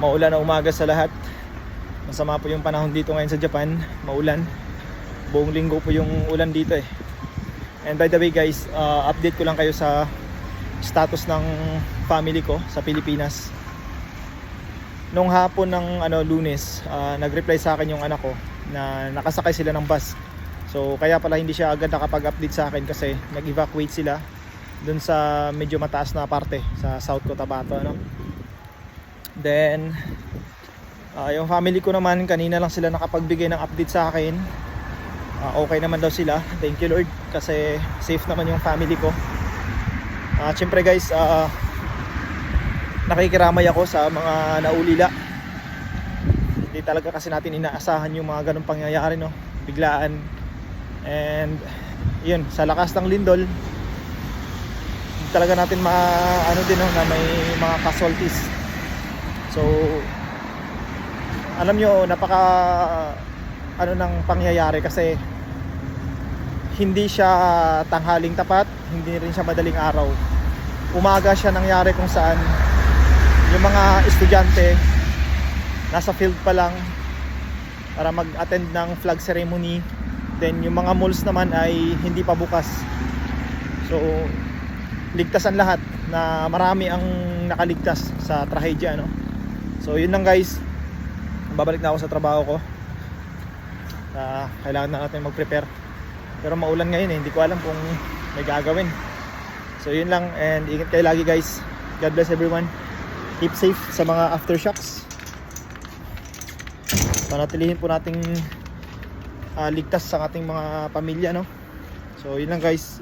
Maulan na umaga sa lahat. Masama po yung panahon dito ngayon sa Japan. Maulan. Buong linggo po yung ulan dito eh. And by the way guys, update ko lang kayo sa status ng family ko sa Pilipinas. Nung hapon ng Lunes, nag-reply sa akin yung anak ko na nakasakay sila ng bus. So kaya pala hindi siya agad nakapag-update sa akin kasi nag-evacuate sila dun sa medyo mataas na parte sa South Cotabato, Then yung family ko naman, kanina lang sila nakapagbigay ng update sa akin. Okay naman daw sila, thank you Lord, kasi safe naman yung family ko. Siyempre guys, nakikiramay ako sa mga naulila. Hindi talaga kasi natin inaasahan yung mga ganong pangyayari, biglaan. And yun, sa lakas ng lindol, talaga natin na may mga casualties. So alam nyo, napaka ng pangyayari kasi hindi siya tanghaling tapat, hindi rin siya madaling araw. Umaga siya nangyari kung saan yung mga estudyante nasa field pa lang para mag-attend ng flag ceremony. Then yung mga malls naman ay hindi pa bukas. So ligtasan lahat, na marami ang nakaligtas sa trahedya, So yun lang guys, babalik na ako sa trabaho ko. Kailangan na natin mag-prepare, pero maulan ngayon hindi ko alam kung may gagawin. So yun lang, and ingat kayo lagi guys. God bless everyone. Keep safe sa mga aftershocks. Panatilihin po nating ligtas sa ating mga pamilya, So yun lang guys.